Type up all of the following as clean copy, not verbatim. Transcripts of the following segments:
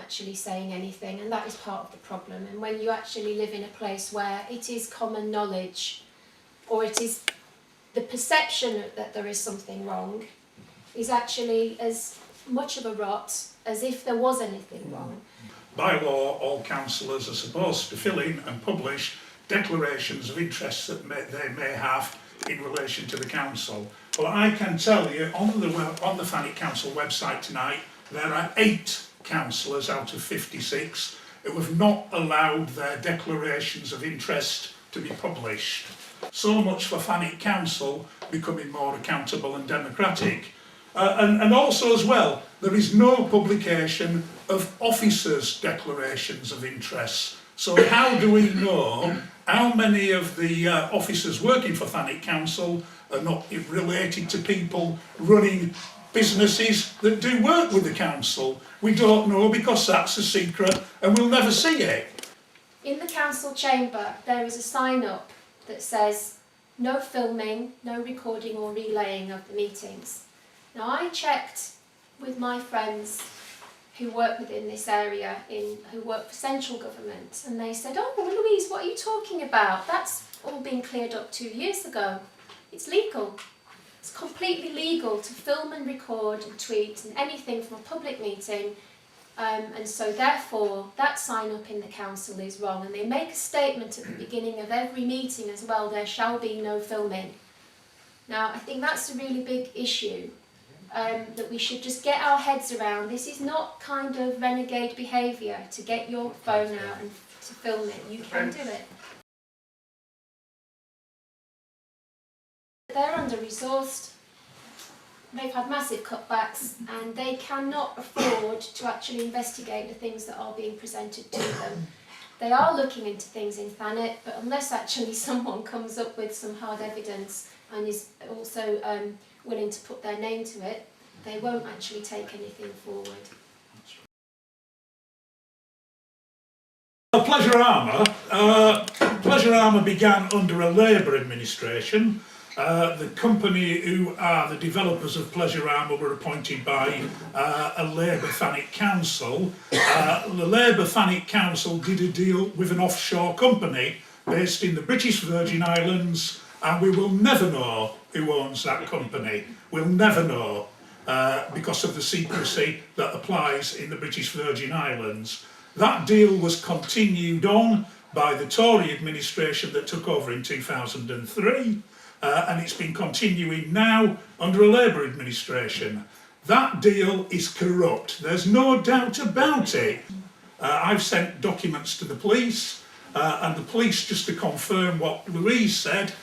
actually saying anything, and that is part of the problem. And when you actually live in a place where it is common knowledge, or it is the perception that there is something wrong, is actually as much of a rot as if there was anything wrong. By law, all councillors are supposed to fill in and publish declarations of interest that they may have in relation to the council. Well, I can tell you on the Thanet Council website tonight, there are 8 councillors out of 56 who have not allowed their declarations of interest to be published. So much for Thanet Council becoming more accountable and democratic. And also as well, there is no publication of officers' declarations of interest. So how do we know how many of the officers working for Thanet Council are not related to people running businesses that do work with the council? We don't know because that's a secret and we'll never see it. In the council chamber, there is a sign up that says no filming, no recording or relaying of the meetings. Now, I checked with my friends who work within this area, who work for central government, and they said, "Oh, Louise, what are you talking about? That's all been cleared up 2 years ago. It's legal. It's completely legal to film and record and tweet and anything from a public meeting, and so therefore that sign up in the council is wrong." And they make a statement at the beginning of every meeting as well, "There shall be no filming." Now, I think that's a really big issue. That we should just get our heads around. This is not kind of renegade behaviour to get your phone out and to film it. You can do it. They're under-resourced, they've had massive cutbacks, and they cannot afford to actually investigate the things that are being presented to them. They are looking into things in Thanet, but unless actually someone comes up with some hard evidence and is also willing to put their name to it, they won't actually take anything forward. Pleasure Armour began under a Labour administration. The company who are the developers of Pleasure Armour were appointed by a Labour Thanet Council. The Labour Thanet Council did a deal with an offshore company based in the British Virgin Islands, and we will never know who owns that company. We'll never know because of the secrecy that applies in the British Virgin Islands. That deal was continued on by the Tory administration that took over in 2003, and it's been continuing now under a Labour administration. That deal is corrupt, there's no doubt about it. I've sent documents to the police, and the police, just to confirm what Louise said,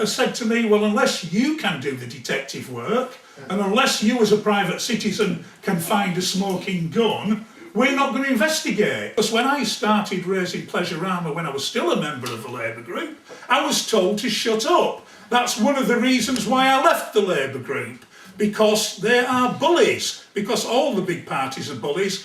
said to me, well, unless you can do the detective work, and unless you as a private citizen can find a smoking gun, we're not going to investigate. Because when I started raising Pleasure Armour when I was still a member of the Labour group, I was told to shut up. That's one of the reasons why I left the Labour group, because they are bullies, because all the big parties are bullies.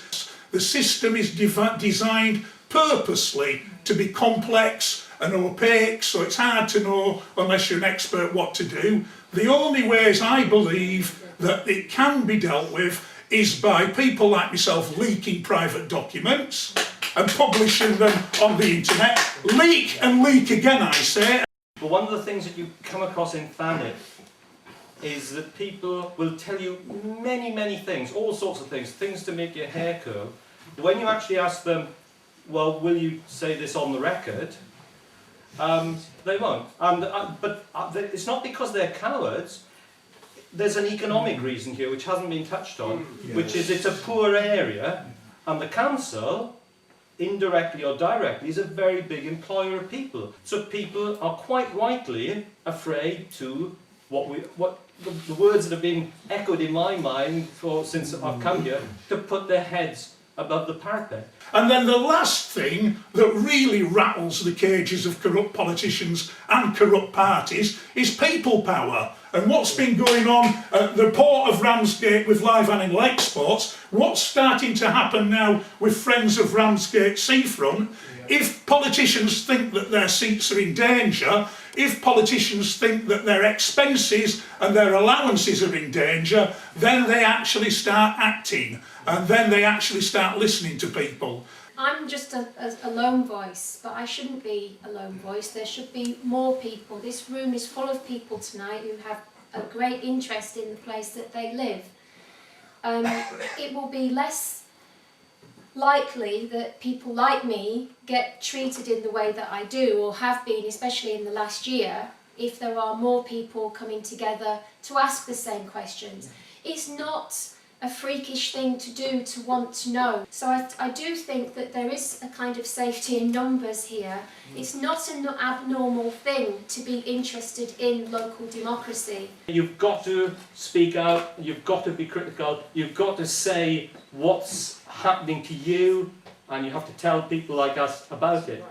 The system is designed purposely to be complex and opaque, so it's hard to know unless you're an expert what to do. The only ways I believe that it can be dealt with is by people like myself leaking private documents and publishing them on the internet. Leak and leak again, I say. But one of the things that you come across in Thanet is that people will tell you many things, all sorts of things to make your hair curl. When you actually ask them, well, will you say this on the record? They won't. But it's not because they're cowards. There's an economic reason here which hasn't been touched on, which is it's a poor area, and the council, indirectly or directly, is a very big employer of people. So people are quite rightly afraid to the words that have been echoed in my mind since I've come here, to put their heads above the parapet. And then the last thing that really rattles the cages of corrupt politicians and corrupt parties is people power. And what's been going on at the port of Ramsgate with live animal exports, what's starting to happen now with Friends of Ramsgate Seafront, if politicians think that their seats are in danger, If politicians think that their expenses and their allowances are in danger, then they actually start acting, and then they actually start listening to people. I'm just a lone voice, but I shouldn't be a lone voice. There should be more people. This room is full of people tonight who have a great interest in the place that they live. It will be less likely that people like me get treated in the way that I do, or have been, especially in the last year, if there are more people coming together to ask the same questions. It's not a freakish thing to do, to want to know. So I do think that there is a kind of safety in numbers here. It's not an abnormal thing to be interested in local democracy. You've got to speak out, you've got to be critical, you've got to say what's happening to you, and you have to tell people like us about it.